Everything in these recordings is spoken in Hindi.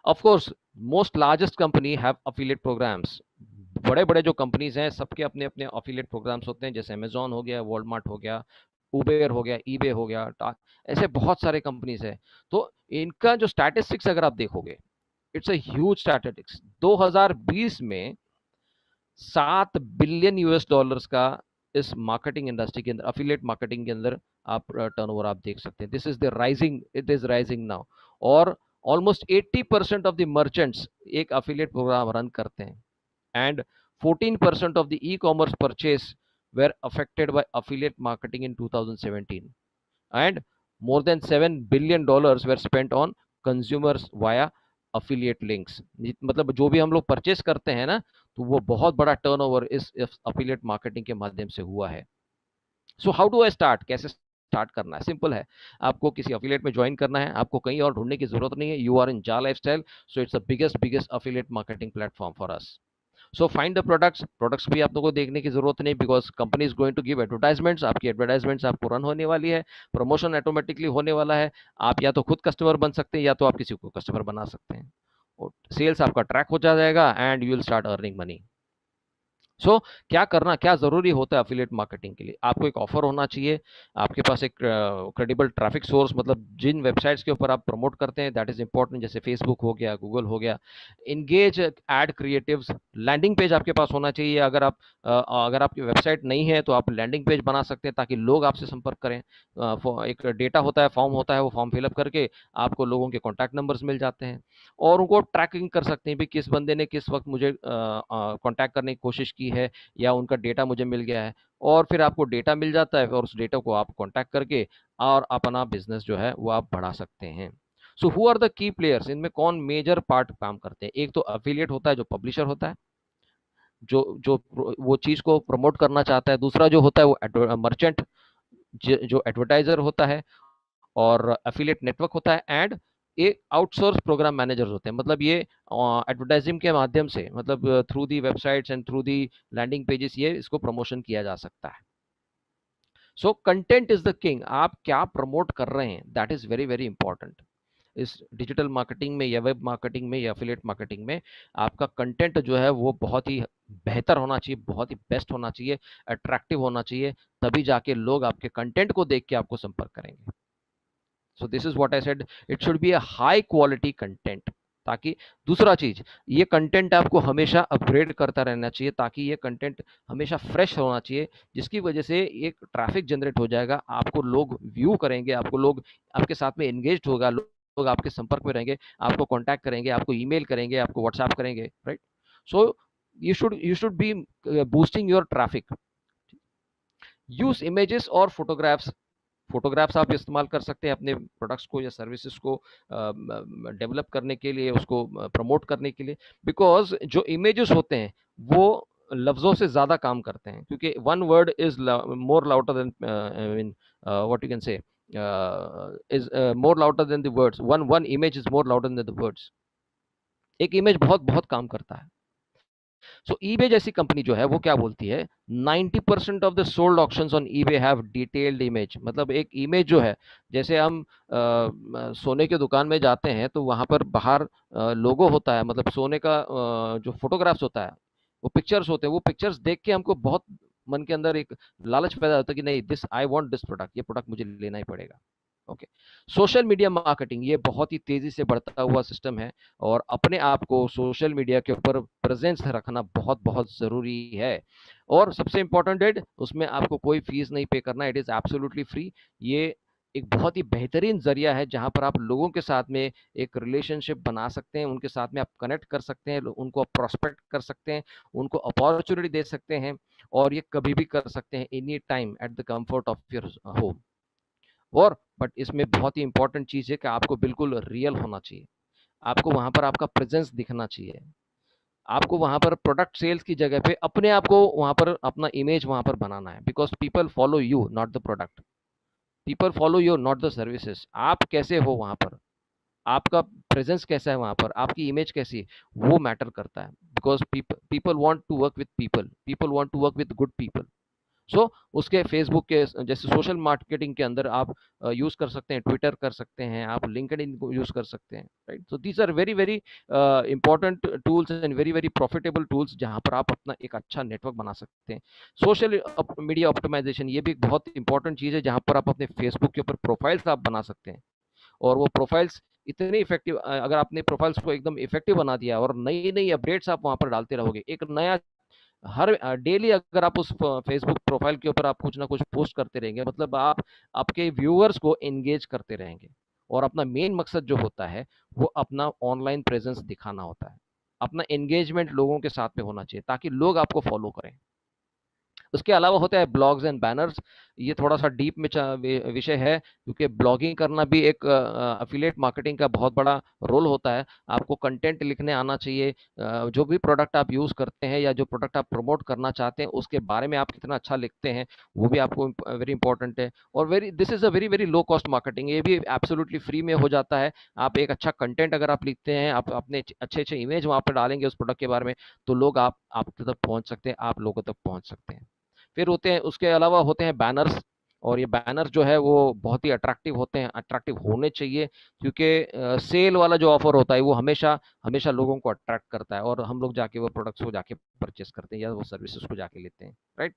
Of course most largest company have affiliate programs. बड़े बड़े जो कंपनीज हैं सबके अपने अपने अफिलिएट प्रोग्राम्स होते हैं, जैसे अमेजोन हो गया, वॉलमार्ट हो गया, उबेर हो गया, ईबे हो गया, ऐसे बहुत सारे कंपनीज हैं। तो इनका जो स्टैटिस्टिक्स अगर आप देखोगे, इट्स अ ह्यूज स्टैटिस्टिक्स। 2020 में 7 बिलियन यूएस डॉलर्स का इस मार्केटिंग इंडस्ट्री के अंदर, अफिलिएट मार्केटिंग के अंदर आप टर्नओवर आप देख सकते हैं। This is the rising, it is rising now. और ऑलमोस्ट 80% ऑफ द मर्चेंट्स एक अफिलिएट प्रोग्राम रन करते हैं, and 14% of the e-commerce purchase were affected by affiliate marketing in 2017, and more than $7 billion were spent on consumers via affiliate links। मतलब जो भी हम लोग परचेस करते हैं ना, तो वो बहुत बड़ा टर्नओवर इस अफिलिएट मार्केटिंग के माध्यम से हुआ है। So how do I start, कैसे स्टार्ट करना है? सिंपल है, आपको किसी अफिलिएट में ज्वाइन करना है, आपको कहीं और ढूंढने की जरूरत नहीं है। यू आर इन जा lifestyle, so it's the biggest biggest affiliate marketing platform for us. So find the products. Products भी आप लोगों को देखने की जरूरत नहीं, because company is going to give advertisements. आपकी एडवर्टाइजमेंट्स आपको रन होने वाली है, प्रमोशन ऑटोमेटिकली होने वाला है। आप या तो खुद कस्टमर बन सकते हैं, या तो आप किसी को कस्टमर बना सकते हैं, और सेल्स आपका ट्रैक हो जाएगा, and you will start earning money. So क्या करना, क्या जरूरी होता है अफिलिएट मार्केटिंग के लिए? आपको एक ऑफर होना चाहिए, आपके पास एक क्रेडिबल ट्रैफिक सोर्स, मतलब जिन वेबसाइट्स के ऊपर आप प्रमोट करते हैं, दैट इज इंपॉर्टेंट, जैसे फेसबुक हो गया, गूगल हो गया। Engage ad creatives. Landing page आपके पास होना चाहिए। अगर आपकी वेबसाइट नहीं है तो आप लैंडिंग पेज बना सकते हैं, ताकि लोग आपसे संपर्क करें। एक डेटा होता है, फॉर्म होता है, वो फॉर्म फिलअप करके आपको लोगों के कॉन्टैक्ट नंबर्स मिल जाते हैं, और उनको ट्रैकिंग कर सकते हैं भी किस बंदे ने किस वक्त मुझे कॉन्टैक्ट करने की कोशिश की है, या उनका डेटा मुझे मिल गया है। और फिर आपको डेटा मिल जाता है, और उस डेटा को आप कॉन्टैक्ट करके और अपना बिजनेस जो है वो आप बढ़ा सकते हैं। So who are the key players? इनमें कौन मेजर पार्ट काम करते हैं? एक तो अफिलिएट होता है, जो पब्लिशर होता है, जो जो वो चीज को प्रमोट करना चाहता है। दूसरा जो होता है वो मर्चेंट, जो एडवर्टाइजर होता है, और एफिलिएट नेटवर्क होता है, एंड एक आउटसोर्स प्रोग्राम मैनेजर होते हैं। मतलब ये एडवर्टाइजिंग के माध्यम से, मतलब through the websites and through the landing pages, ये इसको प्रमोशन किया जा सकता है। So content is the king. आप क्या प्रमोट कर रहे हैं, that is very very important. इस डिजिटल मार्केटिंग में, या वेब मार्केटिंग में, या एफिलिएट मार्केटिंग में, आपका कंटेंट जो है वो बहुत ही बेहतर होना चाहिए, बहुत ही बेस्ट होना चाहिए, अट्रैक्टिव होना चाहिए। तभी जाके लोग आपके कंटेंट को देख के आपको संपर्क करेंगे। So this is what I said, it should be a high quality content. ताकि दूसरा चीज, ये कंटेंट आपको हमेशा अपग्रेड करता रहना चाहिए, ताकि ये कंटेंट हमेशा फ्रेश होना चाहिए, जिसकी वजह से एक ट्रैफिक जनरेट हो जाएगा, आपको लोग व्यू करेंगे, आपको लोग आपके साथ में एंगेज होगा, लोग आपके संपर्क में रहेंगे, आपको कॉन्टैक्ट करेंगे, आपको ईमेल करेंगे, आपको व्हाट्सएप करेंगे, right? So you should B boosting your traffic. Use images और फोटोग्राफ्स। फोटोग्राफ्स आप इस्तेमाल कर सकते हैं अपने प्रोडक्ट्स को या सर्विसेज को डेवलप करने के लिए, उसको प्रमोट करने के लिए। बिकॉज जो इमेजेस होते हैं वो लफ्जों से ज्यादा काम करते हैं, क्योंकि one word is more louder than, mean what you can say, is more louder than the words. One image is more louder than the words. एक इमेज बहुत बहुत काम करता है। सो ईबे जैसी कंपनी जो है वो क्या बोलती है, 90% of the sold auctions on eBay have detailed image. मतलब एक इमेज जो है, जैसे हम सोने की दुकान में जाते हैं तो वहां पर बाहर लोगो होता है, मतलब सोने का जो फोटोग्राफ्स होता है, वो पिक्चर्स होते हैं। वो पिक्चर्स देख के हमको बहुत मन के अंदर एक लालच पैदा होता है कि नहीं, this I want this product, ये प्रोडक्ट मुझे लेना ही पड़ेगा। ओके। सोशल मीडिया मार्केटिंग ये बहुत ही तेजी से बढ़ता हुआ सिस्टम है, और अपने आप को सोशल मीडिया के ऊपर प्रेजेंस रखना बहुत बहुत जरूरी है। और सबसे इंपॉर्टेंट है, उसमें आपको कोई फीस नहीं पे करना, इट इज एब्सोल्युटली फ्री। ये एक बहुत ही बेहतरीन जरिया है जहां पर आप लोगों के साथ में एक रिलेशनशिप बना सकते हैं, उनके साथ में आप कनेक्ट कर सकते हैं, उनको आप प्रोस्पेक्ट कर सकते हैं, उनको अपॉर्चुनिटी दे सकते हैं, और ये कभी भी कर सकते हैं, any time at the comfort of your home. और बट इसमें बहुत ही इंपॉर्टेंट चीज है कि आपको बिल्कुल रियल होना चाहिए, आपको वहां पर आपका प्रेजेंस दिखना चाहिए। आपको वहां पर प्रोडक्ट सेल्स की जगह पे अपने आप को वहां पर अपना इमेज वहां पर बनाना है, because people follow you not the product, people follow you not the services. आप कैसे हो वहां पर, आपका प्रेजेंस कैसा है वहां पर, आपकी इमेज कैसी है, वो मैटर करता है। Because people want to work with people, people want to work with good people. So उसके फेसबुक के जैसे सोशल मार्केटिंग के अंदर आप यूज कर सकते हैं, ट्विटर कर सकते हैं, आप लिंक्डइन को यूज कर सकते हैं, right. So these are very very important tools and very very profitable tools जहां पर आप अपना एक अच्छा नेटवर्क बना सकते हैं। सोशल मीडिया ऑप्टिमाइजेशन ये भी एक बहुत इंपॉर्टेंट चीज है जहां पर आप अपने फेसबुक के ऊपर प्रोफाइल्स आप बना सकते हैं, और वो प्रोफाइल्स इतनी इफेक्टिव, अगर आपने प्रोफाइल्स को एकदम इफेक्टिव बना दिया और नई नई अपडेट्स आप वहां पर डालते रहोगे, एक नया हर डेली अगर आप उस फेसबुक प्रोफाइल के ऊपर आप कुछ ना कुछ पोस्ट करते रहेंगे, मतलब आप आपके व्यूअर्स को एंगेज करते रहेंगे। और अपना मेन मकसद जो होता है वो अपना ऑनलाइन प्रेजेंस दिखाना होता है, अपना एंगेजमेंट लोगों के साथ में होना चाहिए ताकि लोग आपको फॉलो करें। उसके अलावा होता है ब्लॉग्स एंड बैनर्स। ये थोड़ा सा डीप में विषय है, क्योंकि ब्लॉगिंग करना भी एक अफिलिएट मार्केटिंग का बहुत बड़ा रोल होता है। आपको कंटेंट लिखने आना चाहिए, जो भी प्रोडक्ट आप यूज करते हैं या जो प्रोडक्ट आप प्रमोट करना चाहते हैं उसके बारे में आप कितना अच्छा लिखते हैं, वो भी आपको वेरी इंपॉर्टेंट है। और very this is a very very low cost marketing, ये भी एब्सोल्युटली फ्री में हो जाता है। आप एक अच्छा कंटेंट अगर आप लिखते हैं, आप अपने अच्छे अच्छे इमेज वहां पर डालेंगे उस प्रोडक्ट के बारे में, तो लोग आप तक पहुंच सकते हैं, आप लोगों तक पहुंच सकते हैं। फिर होते हैं, उसके अलावा होते हैं बैनर्स। और ये बैनर जो है वो बहुत ही अट्रैक्टिव होते हैं, अट्रैक्टिव होने चाहिए, क्योंकि सेल वाला जो ऑफर होता है वो हमेशा हमेशा लोगों को अट्रैक्ट करता है, और हम लोग जाके वो प्रोडक्ट्स को जाके परचेस करते हैं या वो सर्विसेज को जाके लेते हैं, right.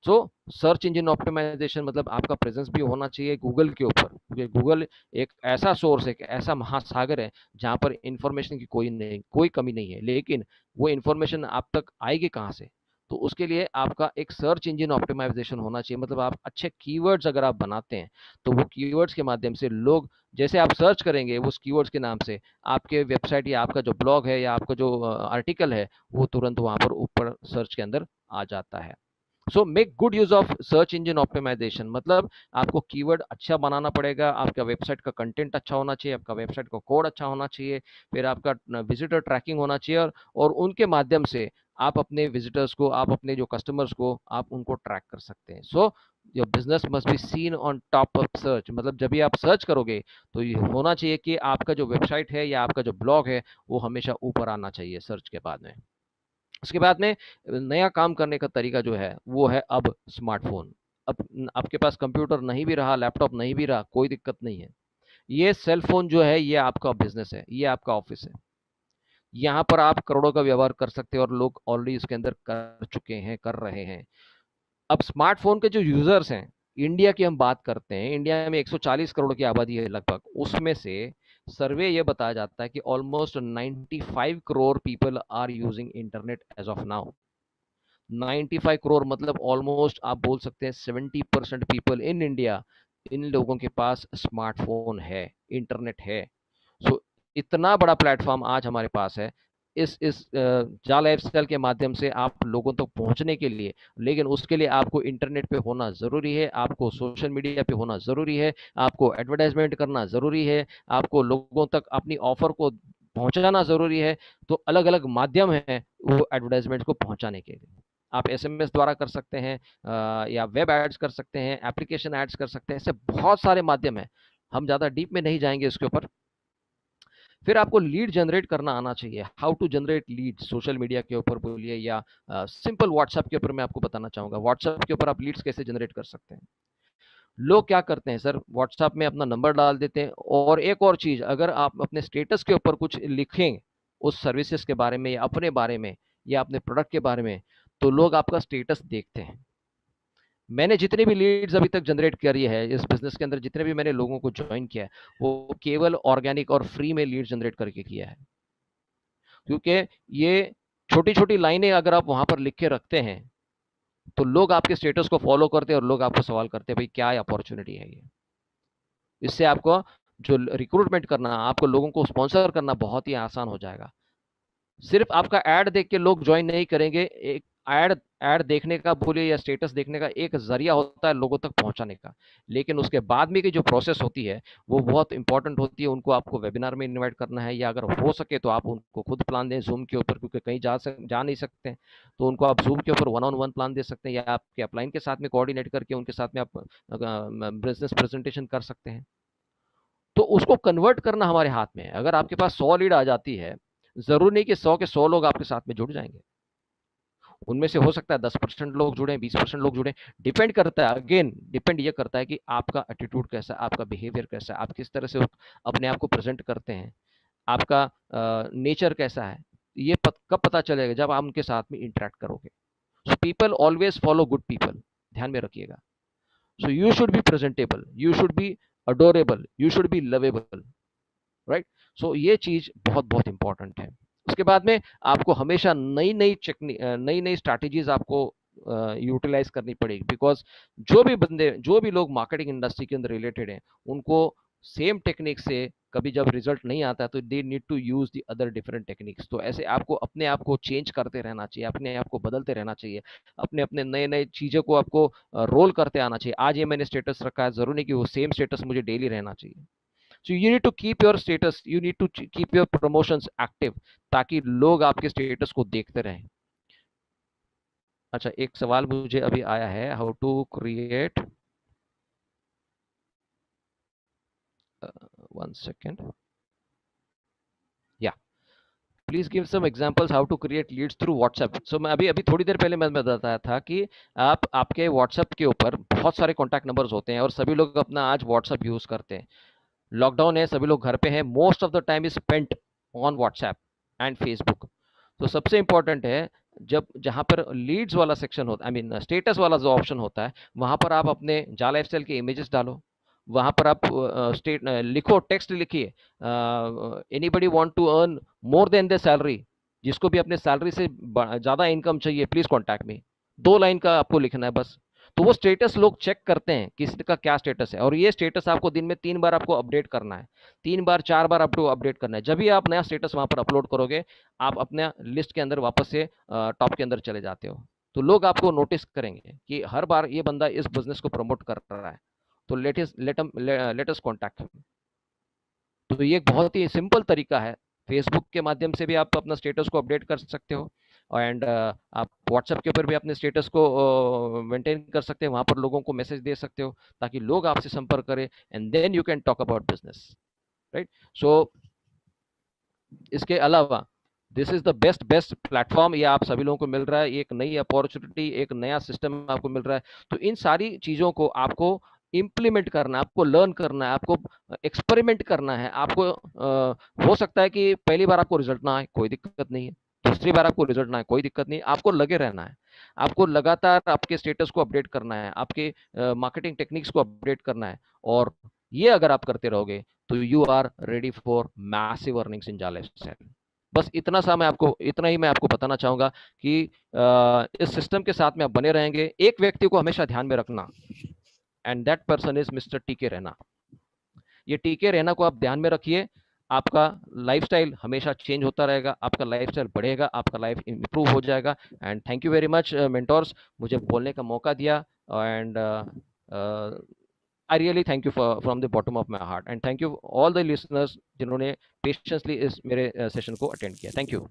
So search engine optimisation मतलब आपका प्रेजेंस भी होना चाहिए गूगल के ऊपर, क्योंकि गूगल एक ऐसा सोर्स है, एक ऐसा महासागर है जहां पर इंफॉर्मेशन की कोई कमी नहीं है, लेकिन वो इंफॉर्मेशन आप तक आएगी कहाँ से? तो उसके लिए आपका एक सर्च इंजन ऑप्टिमाइजेशन होना चाहिए, मतलब आप अच्छे कीवर्ड्स अगर आप बनाते हैं तो वो कीवर्ड्स के माध्यम से लोग, जैसे आप सर्च करेंगे उस कीवर्ड्स के नाम से, आपके वेबसाइट या आपका जो ब्लॉग है या आपका जो आर्टिकल है वो तुरंत वहां पर ऊपर सर्च के अंदर आ जाता है। So make good use of search engine optimisation, मतलब आपको कीवर्ड अच्छा बनाना पड़ेगा, आपका वेबसाइट का कंटेंट अच्छा होना चाहिए, आपका वेबसाइट का कोड अच्छा होना चाहिए, फिर आपका विजिटर ट्रैकिंग होना चाहिए, और उनके माध्यम से आप अपने विजिटर्स को, आप अपने जो कस्टमर्स को आप उनको ट्रैक कर सकते हैं। So your business must be seen on top of search, मतलब जब भी आप सर्च करोगे तो ये होना चाहिए कि आपका जो वेबसाइट है या आपका जो ब्लॉग है वो हमेशा ऊपर आना चाहिए सर्च के बाद में। उसके बाद में नया काम करने का तरीका जो है वो है अब स्मार्टफोन। अब आपके पास कंप्यूटर नहीं भी रहा, लैपटॉप नहीं भी रहा, कोई दिक्कत नहीं है। ये सेल फोन जो है ये आपका बिजनेस है, ये आपका ऑफिस है। यहाँ पर आप करोड़ों का व्यवहार कर सकते हैं, और लोग ऑलरेडी इसके अंदर कर चुके हैं, कर रहे हैं। अब स्मार्टफोन के जो यूजर्स हैं, इंडिया की हम बात करते हैं, इंडिया में 140 करोड़ की आबादी है लगभग, उसमें से सर्वे ये बताया जाता है कि almost 95 crore people are using internet as of now. 95 crore मतलब ऑलमोस्ट आप बोल सकते हैं 70% पीपल इन इंडिया, इन लोगों के पास स्मार्टफोन है, इंटरनेट है। सो इतना बड़ा प्लेटफॉर्म आज हमारे पास है। इस जा लाइफस्टाइल के माध्यम से आप लोगों तक पहुंचने के लिए, लेकिन उसके लिए आपको इंटरनेट पे होना ज़रूरी है, आपको सोशल मीडिया पे होना ज़रूरी है, आपको एडवर्टाइजमेंट करना ज़रूरी है, आपको लोगों तक अपनी ऑफर को पहुंचाना ज़रूरी है। तो अलग अलग माध्यम है वो एडवर्टाइजमेंट को पहुंचाने के लिए। आप एसएमएस द्वारा कर सकते हैं, या वेब एड्स कर सकते हैं, एप्लीकेशन एड्स कर सकते हैं, ऐसे बहुत सारे माध्यम हैं। हम ज़्यादा डीप में नहीं जाएंगे इसके ऊपर। फिर आपको लीड जनरेट करना आना चाहिए, how to generate lead social media के ऊपर बोलिए या सिंपल व्हाट्सएप के ऊपर। मैं आपको बताना चाहूंगा व्हाट्सएप के ऊपर आप लीड्स कैसे जनरेट कर सकते हैं। लोग क्या करते हैं सर, व्हाट्सएप में अपना नंबर डाल देते हैं, और एक और चीज, अगर आप अपने स्टेटस के ऊपर कुछ लिखें उस सर्विसेज के बारे में या अपने बारे में या अपने प्रोडक्ट के बारे में, तो लोग आपका स्टेटस देखते हैं। मैंने जितने भी लीड्स अभी तक जनरेट करी है इस बिजनेस के अंदर, जितने भी मैंने लोगों को ज्वाइन किया है, वो केवल ऑर्गेनिक और फ्री में लीड जनरेट करके किया है। क्योंकि ये छोटी छोटी लाइनें अगर आप वहां पर लिख के रखते हैं तो लोग आपके स्टेटस को फॉलो करते हैं, और लोग आपको सवाल करते हैं भाई क्या अपॉर्चुनिटी है ये। इससे आपको जो रिक्रूटमेंट करना, आपको लोगों को स्पॉन्सर करना बहुत ही आसान हो जाएगा। सिर्फ आपका ऐड देख के लोग ज्वाइन नहीं करेंगे, एक ऐड ऐड देखने का बोलिए या स्टेटस देखने का एक जरिया होता है लोगों तक पहुंचाने का, लेकिन उसके बाद में की जो प्रोसेस होती है वो बहुत इंपॉर्टेंट होती है। उनको आपको वेबिनार में इनवाइट करना है, या अगर हो सके तो आप उनको खुद प्लान दें जूम के ऊपर, क्योंकि कहीं जा नहीं सकते हैं, तो उनको आप जूम के ऊपर वन ऑन वन प्लान दे सकते हैं, या आपके अपलाइन के साथ में कोऑर्डिनेट करके उनके साथ में आप बिजनेस प्रेजेंटेशन कर सकते हैं। तो उसको कन्वर्ट करना हमारे हाथ में है। अगर आपके पास 100 लीड आ जाती है, जरूर नहीं कि 100 के 100 लोग आपके साथ में जुड़ जाएंगे। उनमें से हो सकता है 10% लोग जुड़े, 20% लोग जुड़े। डिपेंड करता है, अगेन डिपेंड ये करता है कि आपका एटीट्यूड कैसा है, आपका बिहेवियर कैसा है, आप किस तरह से अपने आप को प्रेजेंट करते हैं, आपका नेचर कैसा है। ये कब पता चलेगा? जब आप उनके साथ में इंटरेक्ट करोगे। So people always follow good people, ध्यान में रखिएगा। So you should be presentable, you should be adorable, you should be lovable, right. So ये चीज बहुत बहुत इंपॉर्टेंट है। उसके बाद में आपको हमेशा नई नई नई नई स्ट्रैटेजीज आपको यूटिलाइज करनी पड़ेगी, बिकॉज जो भी लोग मार्केटिंग इंडस्ट्री के अंदर रिलेटेड हैं, उनको सेम टेक्निक से कभी जब रिजल्ट नहीं आता तो they need to use the other different techniques. तो ऐसे आपको अपने आप को चेंज करते रहना चाहिए, अपने आप को बदलते रहना चाहिए, अपने अपने नए नए चीज़ों को आपको रोल करते आना चाहिए। आज ये मैंने स्टेटस रखा है, जरूरी नहीं कि वो सेम स्टेटस मुझे डेली रहना चाहिए। So you need to keep your status, you need to keep your promotions active, ताकि लोग आपके स्टेटस को देखते रहें। अच्छा, एक सवाल मुझे अभी आया है, how to create, one second, या please give some examples how to create leads through WhatsApp. So मैं अभी अभी थोड़ी देर पहले मैं बताया था कि आपके व्हाट्सएप के ऊपर बहुत सारे कॉन्टैक्ट नंबर्स होते हैं और सभी लोग अपना आज व्हाट्सएप यूज करते हैं। लॉकडाउन है, सभी लोग घर पे हैं, most of the time is spent on WhatsApp and Facebook. तो सबसे इंपॉर्टेंट है, जब जहां पर लीड्स वाला सेक्शन होता है, आई मीन स्टेटस वाला जो ऑप्शन होता है, वहां पर आप अपने जा लाइफस्टाइल के इमेजेस डालो। वहां पर आप स्टेट लिखो, टेक्स्ट लिखिए, anybody want to earn more than the salary, जिसको भी अपने सैलरी से ज्यादा इनकम चाहिए, प्लीज कॉन्टैक्ट मी। 2 लाइन का आपको लिखना है बस। तो वो स्टेटस लोग चेक करते हैं किसी का क्या स्टेटस है, और ये स्टेटस आपको दिन में 3 बार आपको अपडेट करना है, 3 बार 4 बार आपको अपडेट करना है। जब भी आप नया स्टेटस वहां पर अपलोड करोगे, आप अपने लिस्ट के अंदर वापस से टॉप के अंदर चले जाते हो, तो लोग आपको नोटिस करेंगे कि हर बार ये बंदा इस बिजनेस को प्रमोट कर रहा है, तो लेट अस कॉन्टैक्ट हिम। तो ये एक बहुत ही सिंपल तरीका है। फेसबुक के माध्यम से भी आप अपना स्टेटस को अपडेट कर सकते हो, एंड आप व्हाट्सएप के ऊपर भी अपने स्टेटस को मेंटेन कर सकते हैं, वहां पर लोगों को मैसेज दे सकते हो ताकि लोग आपसे संपर्क करें, and then you can talk about business, right. So इसके अलावा this is the best best platform, ये आप सभी लोगों को मिल रहा है, एक नई अपॉर्चुनिटी, एक नया सिस्टम आपको मिल रहा है। तो इन सारी चीजों को आपको इम्प्लीमेंट करना है, आपको लर्न करना है, आपको एक्सपेरिमेंट करना है। आपको हो सकता है कि पहली बार आपको रिजल्ट ना आए, कोई दिक्कत नहीं है, दूसरी बार आपको रिजल्ट ना आए, कोई दिक्कत नहीं है, आपको लगे रहना है। आपको लगातार आपके स्टेटस को अपडेट करना है, आपके मार्केटिंग टेक्निक्स को अपडेट करना है, और ये अगर आप करते रहोगे तो you are ready for massive earnings in जाले सेल। बस इतना ही मैं आपको बताना चाहूंगा कि इस सिस्टम के साथ में आप बने रहेंगे। एक व्यक्ति को हमेशा ध्यान में रखना, and that person is mister टीके रैना। ये टीके रैना को आप ध्यान में रखिए, आपका लाइफस्टाइल हमेशा चेंज होता रहेगा, आपका लाइफस्टाइल बढ़ेगा, आपका लाइफ इंप्रूव हो जाएगा। And thank you very much mentors, मुझे बोलने का मौका दिया, and I really thank you from the bottom of my heart, and thank you all the listeners जिन्होंने पेशेंसली इस मेरे सेशन को अटेंड किया। Thank you.